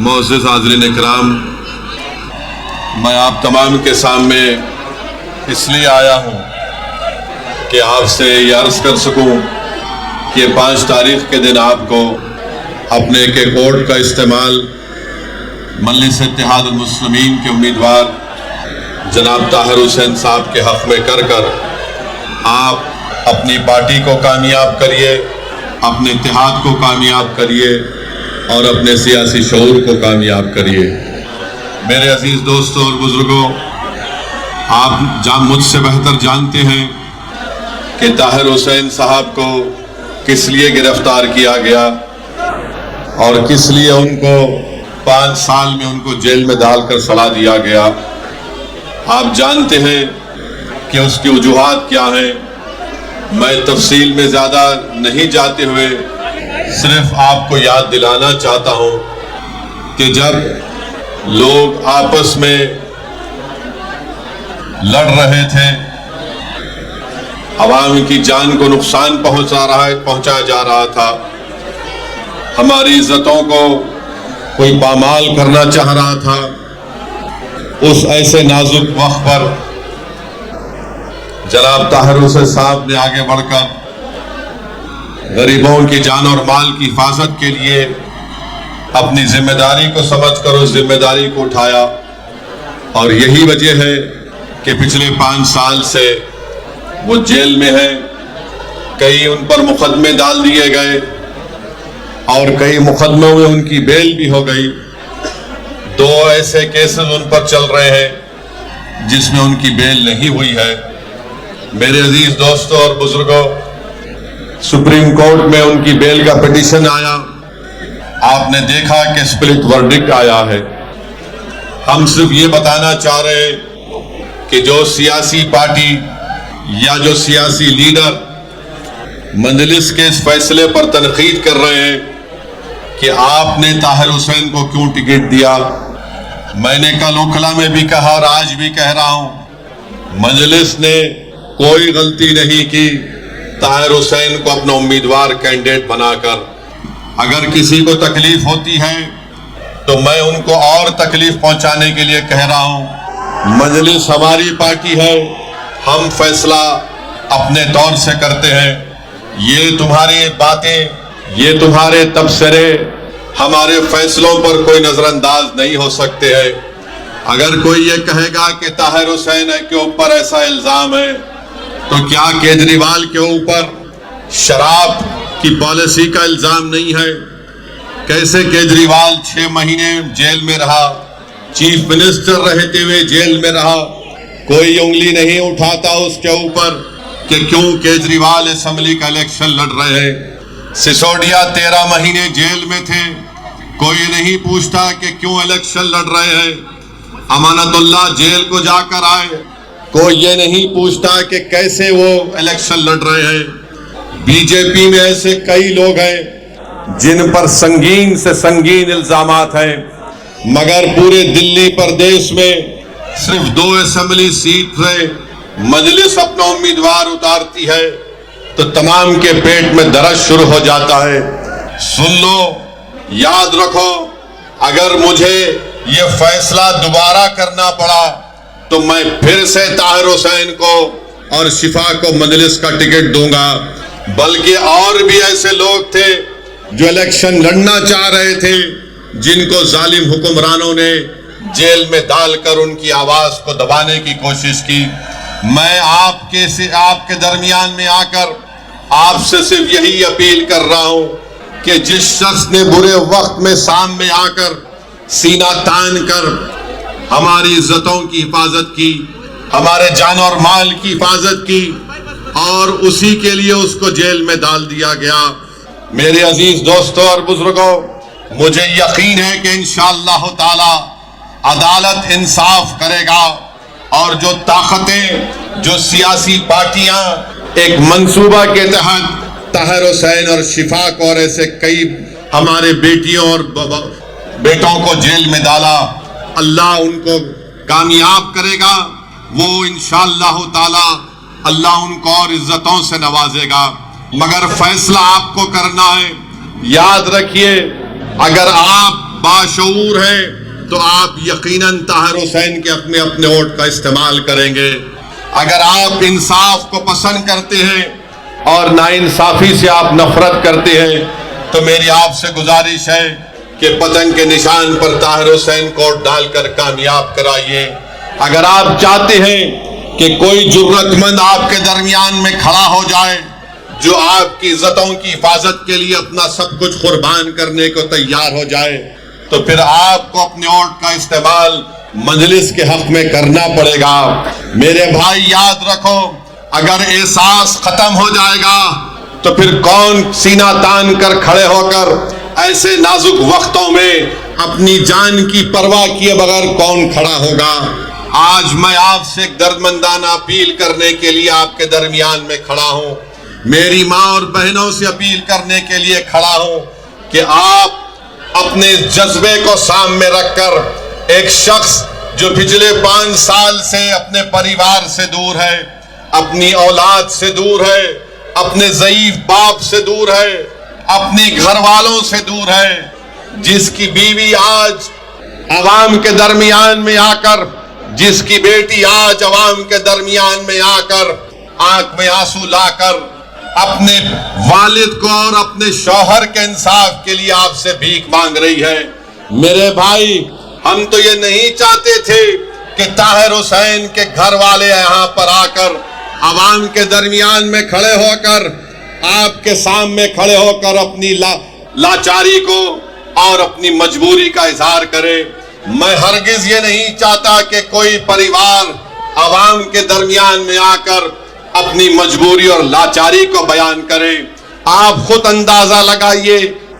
معزز حاضرین اکرام، میں آپ تمام کے سامنے اس لیے آیا ہوں کہ آپ سے یہ عرض کر سکوں کہ 5 تاریخ کے دن آپ کو اپنے ایک ووٹ کا استعمال مجلس اتحاد المسلمین کے امیدوار جناب طاہر حسین صاحب کے حق میں کر آپ اپنی پارٹی کو کامیاب کریے، اپنے اتحاد کو کامیاب کریے اور اپنے سیاسی شعور کو کامیاب کریے۔ میرے عزیز دوستوں اور بزرگوں، آپ مجھ سے بہتر جانتے ہیں کہ طاہر حسین صاحب کو کس لیے گرفتار کیا گیا اور کس لیے ان کو 5 سال میں ان کو جیل میں ڈال کر سلا دیا گیا۔ آپ جانتے ہیں کہ اس کی وجوہات کیا ہیں۔ میں تفصیل میں زیادہ نہیں جاتے ہوئے صرف آپ کو یاد دلانا چاہتا ہوں کہ جب لوگ آپس میں لڑ رہے تھے، عوام کی جان کو نقصان پہنچایا جا رہا تھا، ہماری عزتوں کو کوئی پامال کرنا چاہ رہا تھا، اس ایسے نازک وقت پر جناب طاہر حسین صاحب نے آگے بڑھ کر غریبوں کی جان اور مال کی حفاظت کے لیے اپنی ذمہ داری کو سمجھ کر اس ذمہ داری کو اٹھایا، اور یہی وجہ ہے کہ پچھلے 5 سال سے وہ جیل میں ہیں۔ کئی ان پر مقدمے ڈال دیے گئے اور کئی مقدموں میں ان کی بیل بھی ہو گئی۔ 2 ایسے کیسز ان پر چل رہے ہیں جس میں ان کی بیل نہیں ہوئی ہے۔ میرے عزیز دوستوں اور بزرگوں، سپریم کورٹ میں ان کی بیل کا پٹیشن آیا، آپ نے دیکھا کہ سپلٹ ورڈکٹ آیا ہے۔ ہم صرف یہ بتانا چاہ رہے ہیں کہ جو سیاسی پارٹی یا جو سیاسی لیڈر مجلس کے اس فیصلے پر تنقید کر رہے ہیں کہ آپ نے طاہر حسین کو کیوں ٹکٹ دیا، میں نے کل اوکھلا میں بھی کہا اور آج بھی کہہ رہا ہوں، مجلس نے کوئی غلطی نہیں کی طاہر حسین کو اپنا امیدوار کینڈیڈیٹ بنا کر۔ اگر کسی کو تکلیف ہوتی ہے تو میں ان کو اور تکلیف پہنچانے کے لیے کہہ رہا ہوں، مجلس ہماری پارٹی ہے، ہم فیصلہ اپنے طور سے کرتے ہیں۔ یہ تمہاری باتیں، یہ تمہارے تبصرے ہمارے فیصلوں پر کوئی نظر انداز نہیں ہو سکتے ہیں۔ اگر کوئی یہ کہے گا کہ طاہر حسین کے اوپر ایسا الزام ہے تو کیا کیجریوال کے اوپر شراب کی پالیسی کا الزام نہیں ہے؟ کیسے کیجریوال 6 مہینے جیل میں رہا، چیف منسٹر رہتے ہوئے جیل میں رہا، کوئی انگلی نہیں اٹھاتا اس کے اوپر کہ کیوں کیجریوال اسمبلی کا الیکشن لڑ رہے ہیں۔ سسوڈیا 13 مہینے جیل میں تھے، کوئی نہیں پوچھتا کہ کیوں الیکشن لڑ رہے ہیں۔ امانت اللہ جیل کو جا کر آئے، کوئی یہ نہیں پوچھتا کہ کیسے وہ الیکشن لڑ رہے ہیں۔ بی جے پی میں ایسے کئی لوگ ہیں جن پر سنگین سے سنگین الزامات ہیں، مگر پورے دلی پردیش میں صرف 2 اسمبلی سیٹ سے مجلس اپنا امیدوار اتارتی ہے تو تمام کے پیٹ میں درد شروع ہو جاتا ہے۔ سن لو، یاد رکھو، اگر مجھے یہ فیصلہ دوبارہ کرنا پڑا تو میں پھر سے طاہر حسین کو اور شفا کو مجلس کا ٹکٹ دوں گا۔ بلکہ اور بھی ایسے لوگ تھے جو الیکشن لڑنا چاہ رہے تھے، جن کو ظالم حکمرانوں نے جیل میں ڈال کر ان کی آواز کو دبانے کی کوشش کی۔ میں آپ کے درمیان میں آ کر آپ سے صرف یہی اپیل کر رہا ہوں کہ جس شخص نے برے وقت میں سامنے آ کر سینہ تان کر ہماری عزتوں کی حفاظت کی، ہمارے جان اور مال کی حفاظت کی، اور اسی کے لیے اس کو جیل میں ڈال دیا گیا۔ میرے عزیز دوستوں اور بزرگوں، مجھے یقین ہے کہ انشاءاللہ تعالی عدالت انصاف کرے گا، اور جو طاقتیں، جو سیاسی پارٹیاں ایک منصوبہ کے تحت طاہر حسین اور شفا کو اور ایسے کئی ہمارے بیٹیوں اور بیٹوں کو جیل میں ڈالا، اللہ ان کو کامیاب کرے گا۔ وہ انشاءاللہ تعالی اللہ ان کو اور عزتوں سے نوازے گا، مگر فیصلہ آپ کو کرنا ہے۔ یاد رکھیے، اگر آپ باشعور ہیں تو آپ یقیناً طاہر حسین کے حق میں اپنے ووٹ کا استعمال کریں گے۔ اگر آپ انصاف کو پسند کرتے ہیں اور ناانصافی سے آپ نفرت کرتے ہیں تو میری آپ سے گزارش ہے کہ پتنگ کے نشان پر طاہر حسین کو ووٹ ڈال کر کامیاب کرائیے۔ اگر آپ چاہتے ہیں کہ کوئی جرأت مند آپ کے درمیان میں کھڑا ہو جائے جو آپ کی عزتوں کی حفاظت کے لیے اپنا سب کچھ قربان کرنے کو تیار ہو جائے تو پھر آپ کو اپنے ووٹ کا استعمال مجلس کے حق میں کرنا پڑے گا۔ میرے بھائی یاد رکھو، اگر احساس ختم ہو جائے گا تو پھر کون سینہ تان کر کھڑے ہو کر ایسے نازک وقتوں میں اپنی جان کی پرواہ کیے بغیر کون کھڑا ہوگا؟ آج میں آپ سے ایک دردمندانہ اپیل کرنے کے لیے آپ کے درمیان میں کھڑا ہوں، میری ماں اور بہنوں سے اپیل کرنے کے لیے کھڑا ہوں کہ آپ اپنے جذبے کو سامنے رکھ کر ایک شخص جو پچھلے 5 سال سے اپنے پریوار سے دور ہے، اپنی اولاد سے دور ہے، اپنے ضعیف باپ سے دور ہے، اپنی گھر والوں سے دور ہے، جس کی بیوی آج عوام کے درمیان میں آ کر، جس کی بیٹی آج عوام کے درمیان میں آ کر آنکھ میں آنسو لا کر اپنے والد کو اور اپنے شوہر کے انصاف کے لیے آپ سے بھیک مانگ رہی ہے۔ میرے بھائی، ہم تو یہ نہیں چاہتے تھے کہ طاہر حسین کے گھر والے یہاں پر آ کر عوام کے درمیان میں کھڑے ہو کر آپ کے سامنے کھڑے ہو کر اپنی لاچاری کو اور اپنی مجبوری کا اظہار کرے۔ میں ہرگز یہ نہیں چاہتا کہ کوئی پریوار عوام کے درمیان میں آ کر اپنی مجبوری اور لاچاری کو بیان کرے۔ آپ خود اندازہ لگائیے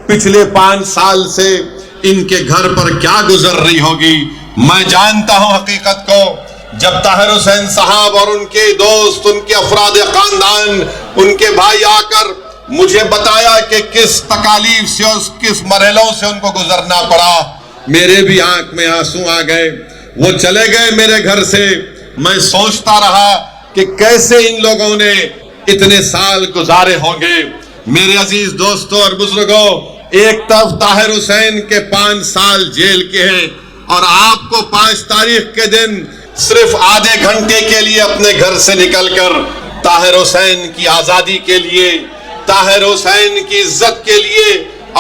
پچھلے 5 سال سے ان کے گھر پر کیا گزر رہی ہوگی۔ میں جانتا ہوں حقیقت کو، جب طاہر حسین صاحب اور ان کے دوست، ان کے افراد خاندان، ان کے بھائی آ کر مجھے بتایا کہ کس تکالیف سے اور کس مرحلوں سے ان کو گزرنا پڑا، میرے بھی آنکھ میں آنسو آ گئے۔ وہ چلے گئے میرے گھر سے، میں سوچتا رہا کہ کیسے ان لوگوں نے اتنے سال گزارے ہوں گے۔ میرے عزیز دوستوں اور بزرگوں، ایک طرف طاہر حسین کے 5 سال جیل کے ہیں اور آپ کو 5 تاریخ کے دن صرف آدھے گھنٹے کے لیے اپنے گھر سے نکل کر طاہر حسین کی آزادی کے لیے، طاہر حسین کی عزت کے لیے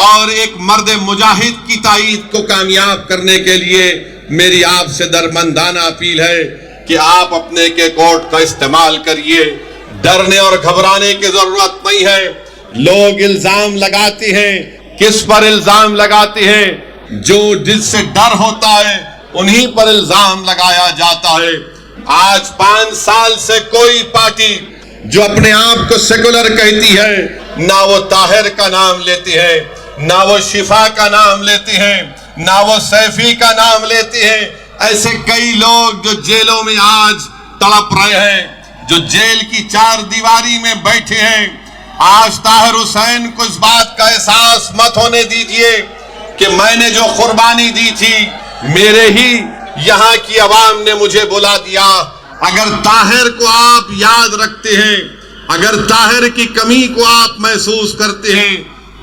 اور ایک مرد مجاہد کی تائید کو کامیاب کرنے کے لیے میری آپ سے درمندانہ اپیل ہے کہ آپ اپنے کے کوٹ کا استعمال کریے۔ ڈرنے اور گھبرانے کی ضرورت نہیں ہے۔ لوگ الزام لگاتے ہیں، کس پر الزام لگاتے ہیں؟ جو جس سے ڈر ہوتا ہے انہی پر الزام لگایا جاتا ہے۔ آج 5 سال سے کوئی پارٹی جو اپنے آپ کو سیکولر کہتی ہے، نہ وہ طاہر کا نام لیتی ہے، نہ وہ شفا کا نام لیتی ہیں، نہ وہ سیفی کا نام لیتی ہیں۔ ایسے کئی لوگ جو جیلوں میں آج تڑپ رہے ہیں، جو جیل کی 4 دیواری میں بیٹھے ہیں، آج طاہر حسین کو اس بات کا احساس مت ہونے دیجئے کہ میں نے جو قربانی دی تھی میرے ہی یہاں کی عوام نے مجھے بلا دیا۔ اگر طاہر کو آپ یاد رکھتے ہیں، اگر طاہر کی کمی کو آپ محسوس کرتے ہیں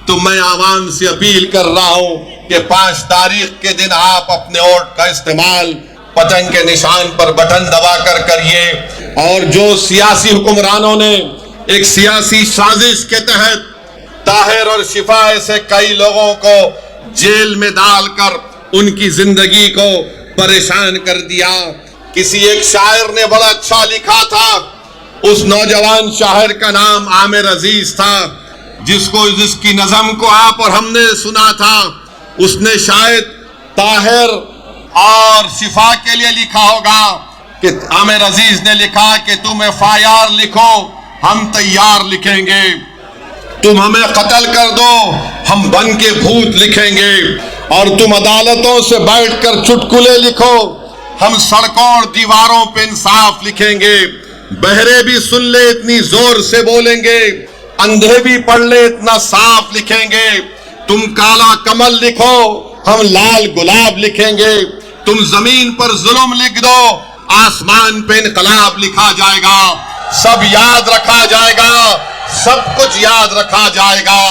تو میں عوام سے اپیل کر رہا ہوں کہ 5 تاریخ کے دن آپ اپنے ووٹ کا استعمال پتنگ کے نشان پر بٹن دبا کر کریے۔ اور جو سیاسی حکمرانوں نے ایک سیاسی سازش کے تحت طاہر اور شفا ایسے کئی لوگوں کو جیل میں ڈال کر ان کی زندگی کو پریشان کر دیا۔ کسی ایک شاعر نے بڑا اچھا لکھا تھا، اس نوجوان شاعر کا نام عامر عزیز تھا، جس کی نظم کو آپ اور ہم نے سنا تھا۔ اس نے شاید طاہر اور شفا کے لیے لکھا ہوگا کہ عامر عزیز نے لکھا کہ تم FIR لکھو، ہم تیار لکھیں گے، تم ہمیں قتل کر دو، ہم بن کے بھوت لکھیں گے، اور تم عدالتوں سے بیٹھ کر چٹکلے لکھو، ہم سڑکوں اور دیواروں پہ انصاف لکھیں گے، بہرے بھی سن لے اتنی زور سے بولیں گے، اندھے بھی پڑھ لے اتنا صاف لکھیں گے، تم کالا کمل لکھو، ہم لال گلاب لکھیں گے، تم زمین پر ظلم لکھ دو، آسمان پہ انقلاب لکھا جائے گا، سب یاد رکھا جائے گا، سب کچھ یاد رکھا جائے گا۔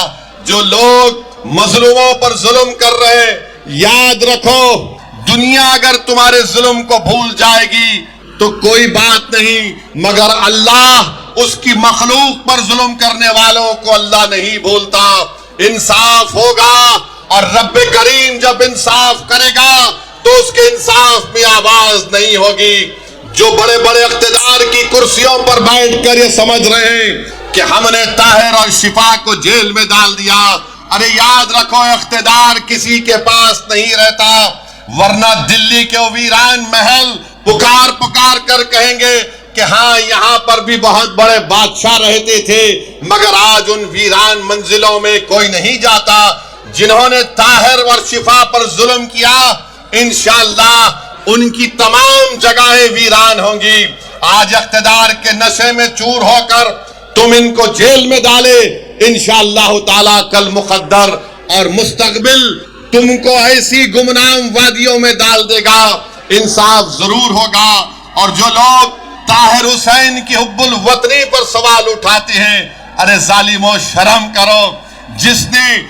جو لوگ مظلوموں پر ظلم کر رہے ہیں یاد رکھو دنیا اگر تمہارے ظلم کو بھول جائے گی تو کوئی بات نہیں، مگر اللہ اس کی مخلوق پر ظلم کرنے والوں کو اللہ نہیں بھولتا۔ انصاف ہوگا اور رب کریم جب انصاف کرے گا تو اس کے انصاف میں آواز نہیں ہوگی۔ جو بڑے بڑے اقتدار کی کرسیوں پر بیٹھ کر یہ سمجھ رہے ہیں کہ ہم نے طاہر اور شفا کو جیل میں ڈال دیا، ارے یاد رکھو اقتدار کسی کے پاس نہیں رہتا، ورنہ دلی کے ویران محل پکار پکار کر کہیں گے کہ ہاں یہاں پر بھی بہت بڑے بادشاہ رہتے تھے، مگر آج ان ویران منزلوں میں کوئی نہیں جاتا۔ جنہوں نے طاہر اور شفا پر ظلم کیا انشاءاللہ ان کی تمام جگہیں ویران ہوں گی۔ آج اقتدار کے نشے میں چور ہو کر تم ان کو جیل میں ڈالے، انشاءاللہ تعالی کل مقدر اور مستقبل تم کو ایسی گمنام وادیوں میں ڈال دے گا۔ انصاف ضرور ہوگا۔ اور جو لوگ طاہر حسین کی حب الوطنی پر سوال اٹھاتے ہیں، ارے ظالمو شرم کرو، جس نے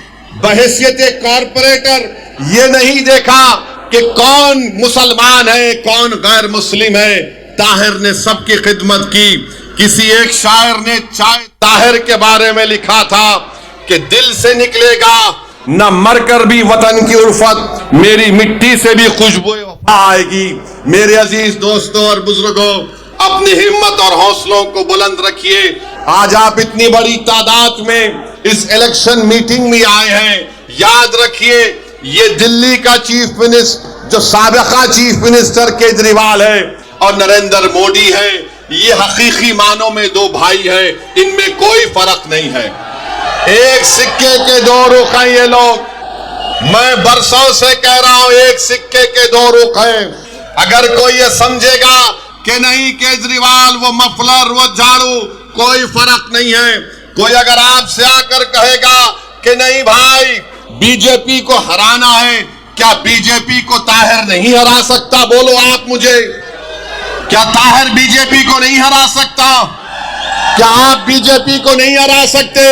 بحیثیت کارپوریٹر یہ نہیں دیکھا کہ کون مسلمان ہے کون غیر مسلم ہے، طاہر نے سب کی خدمت کی۔ کسی ایک شاعر نے طاہر کے بارے میں لکھا تھا کہ دل سے نکلے گا نہ مر کر بھی وطن کی الفت، میری مٹی سے بھی خوشبو وفا آئے گی۔ میرے عزیز دوستوں اور بزرگوں، اپنی ہمت اور حوصلوں کو بلند رکھیے۔ آج آپ اتنی بڑی تعداد میں اس الیکشن میٹنگ میں آئے ہیں، یاد رکھیے یہ دلی کا چیف منسٹر جو سابقہ چیف منسٹر کیجریوال ہے اور نریندر مودی ہے، یہ حقیقی معنوں میں دو بھائی ہیں، ان میں کوئی فرق نہیں ہے۔ ایک سکے کے دو رخ ہیں یہ لوگ، میں برسوں سے کہہ رہا ہوں ایک سکے کے دو رخ ہیں۔ اگر کوئی یہ سمجھے گا کہ نہیں کیجریوال وہ مفلر وہ جھاڑو کوئی فرق نہیں ہے، کوئی اگر آپ سے آ کر کہے گا کہ نہیں بھائی بی جے پی کو ہرانا ہے، کیا بی جے پی کو طاہر نہیں ہرا سکتا؟ بولو آپ مجھے، کیا طاہر بی جے پی کو نہیں ہرا سکتا؟ کیا آپ بی جے پی کو نہیں ہرا سکتے؟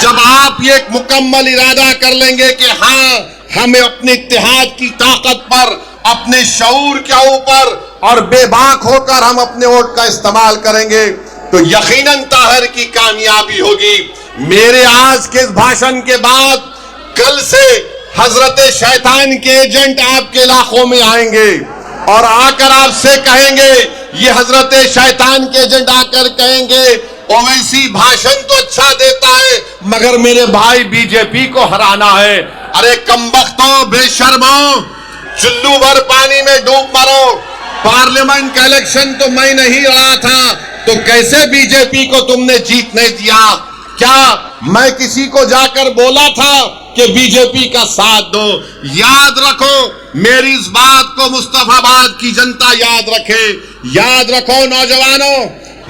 جب آپ یہ ایک مکمل ارادہ کر لیں گے کہ ہاں ہمیں اپنے اتحاد کی طاقت پر، اپنے شعور کے اوپر اور بے باک ہو کر ہم اپنے ووٹ کا استعمال کریں گے تو یقیناً طاہر کی کامیابی ہوگی۔ میرے آج کے اس بھاشن کے بعد کل سے حضرت شیطان کے ایجنٹ آپ کے علاقوں میں آئیں گے اور آ کر آپ سے کہیں گے، یہ حضرت شیطان کے ایجنٹ آ کر کہیں گے اویسی بھاشن تو اچھا دیتا ہے مگر میرے بھائی بی جے پی کو ہرانا ہے۔ ارے کمبختوں، بے شرموں، چلو بھر پانی میں ڈوب مرو، پارلیمنٹ کا الیکشن تو میں نہیں لڑا تھا تو کیسے بی جے پی کو تم نے جیتنے دیا؟ کیا میں کسی کو جا کر بولا تھا کہ بی جے پی کا ساتھ دو؟ یاد رکھو میری اس بات کو مصطفیٰ آباد کی جنتا یاد رکھے۔ یاد رکھو نوجوانوں،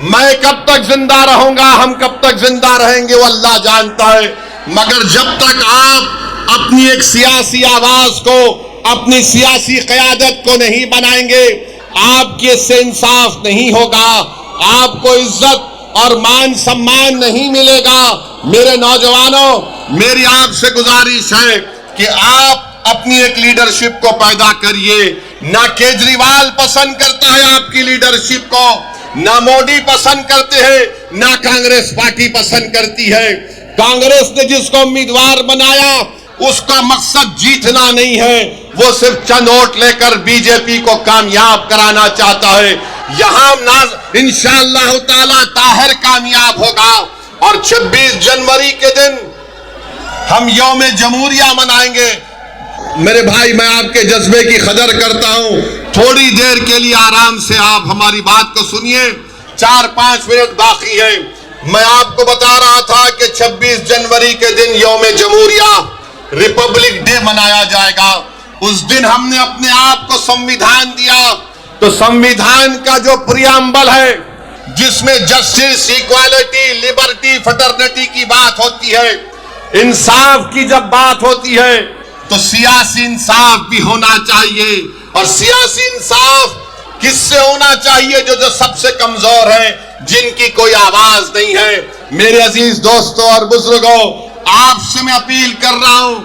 میں کب تک زندہ رہوں گا، ہم کب تک زندہ رہیں گے وہ اللہ جانتا ہے، مگر جب تک آپ اپنی ایک سیاسی آواز کو، اپنی سیاسی قیادت کو نہیں بنائیں گے، آپ کے سے انصاف نہیں ہوگا، آپ کو عزت اور مان سمان نہیں ملے گا۔ میرے نوجوانوں، میری آپ سے گزارش ہے کہ آپ اپنی ایک لیڈرشپ کو پیدا کریے۔ نہ کیجریوال پسند کرتا ہے آپ کی لیڈرشپ کو، نہ مودی پسند کرتے ہیں، نہ کانگریس پارٹی پسند کرتی ہے۔ کانگریس نے جس کو امیدوار بنایا اس کا مقصد جیتنا نہیں ہے، وہ صرف چند ووٹ لے کر بی جے پی کو کامیاب کرانا چاہتا ہے۔ یہاں انشاءاللہ تعالی طاہر کامیاب ہوگا اور 26 جنوری کے دن ہم یوم جمہوریہ منائیں گے۔ میرے بھائی، میں آپ کے جذبے کی قدر کرتا ہوں، تھوڑی دیر کے لیے آرام سے آپ ہماری بات کو سنیے، 4-5 منٹ باقی ہے۔ میں آپ کو بتا رہا تھا کہ 26 جنوری کے دن یوم جمہوریہ ریپبلک ڈے منایا جائے گا۔ اس دن ہم نے اپنے آپ کو سمویدھان دیا، تو سمویدھان کا جو پریامبل ہے جس میں جسٹس، ایکوالٹی، لبرٹی، فٹرنیٹی کی بات ہوتی ہے، انصاف کی جب بات ہوتی ہے تو سیاسی انصاف بھی ہونا چاہیے۔ اور سیاسی انصاف کس سے ہونا چاہیے؟ جو سب سے کمزور ہیں، جن کی کوئی آواز نہیں ہے۔ میرے عزیز دوستوں اور بزرگوں، آپ سے میں اپیل کر رہا ہوں،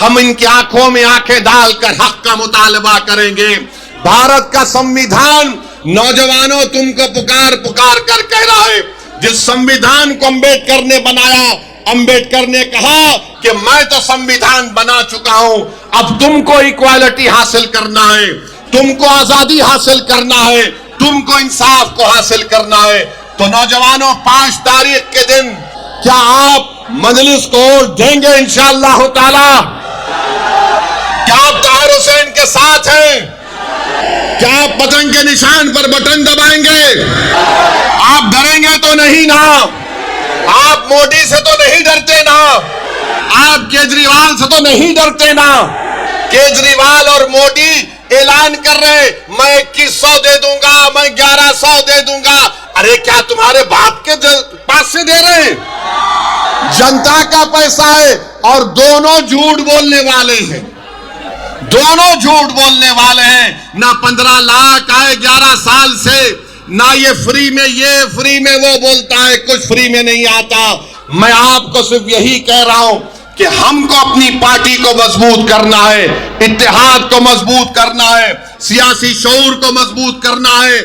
ہم ان کی آنکھوں میں آنکھیں ڈال کر حق کا مطالبہ کریں گے۔ بھارت کا سنویدھان نوجوانوں تم کو پکار پکار کر کہہ رہا ہے، جس سنویدھان کو امبیڈکر نے بنایا، امبیڈکر نے کہا کہ میں تو سنویدھان بنا چکا ہوں، اب تم کو ایکوالٹی حاصل کرنا ہے، تم کو آزادی حاصل کرنا ہے، تم کو انصاف کو حاصل کرنا ہے۔ تو نوجوانوں 5 تاریخ کے دن کیا آپ مجلس کو ووٹ دیں گے انشاءاللہ تعالی؟ کیا آپ طاہر حسین کے ساتھ ہیں؟ کیا آپ پتنگ کے نشان پر بٹن دبائیں گے؟ آپ ڈریں گے تو نہیں نا؟ آپ مودی سے تو نہیں ڈرتے نا؟ آپ کیجریوال سے تو نہیں ڈرتے نا؟ کیجریوال اور مودی اعلان کر رہے میں 2100 دے دوں گا، میں 1100 دے دوں گا۔ ارے کیا تمہارے باپ کے پاس سے دے رہے ہیں؟ جنتا کا پیسہ ہے، اور دونوں جھوٹ بولنے والے ہیں، دونوں جھوٹ بولنے والے ہیں۔ نہ 15 لاکھ آئے 11 سال سے، نہ یہ فری میں وہ بولتا ہے، کچھ فری میں نہیں آتا۔ میں آپ کو صرف یہی کہہ رہا ہوں کہ ہم کو اپنی پارٹی کو مضبوط کرنا ہے، اتحاد کو مضبوط کرنا ہے، سیاسی شعور کو مضبوط کرنا ہے،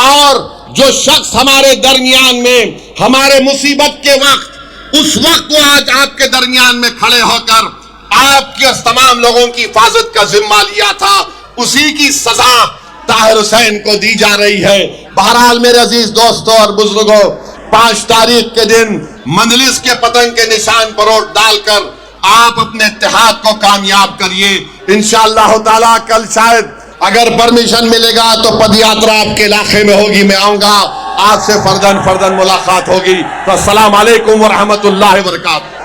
اور جو شخص ہمارے درمیان میں ہمارے مصیبت کے وقت، اس وقت وہ آج آپ کے درمیان میں کھڑے ہو کر آپ کے تمام لوگوں کی حفاظت کا ذمہ لیا تھا، اسی کی سزا طاہر حسین کو دی جا رہی ہے۔ بہرحال میرے عزیز دوستوں اور بزرگوں، 5 تاریخ کے دن مجلس کے پتنگ کے نشان پر ووٹ ڈال کر آپ اپنے اتحاد کو کامیاب کریے۔ انشاءاللہ تعالیٰ کل شاید اگر پرمیشن ملے گا تو پد یاترا آپ کے علاقے میں ہوگی، میں آؤں گا، آپ سے فرداً ملاقات ہوگی۔ تو السلام علیکم ورحمۃ اللہ وبرکاتہ۔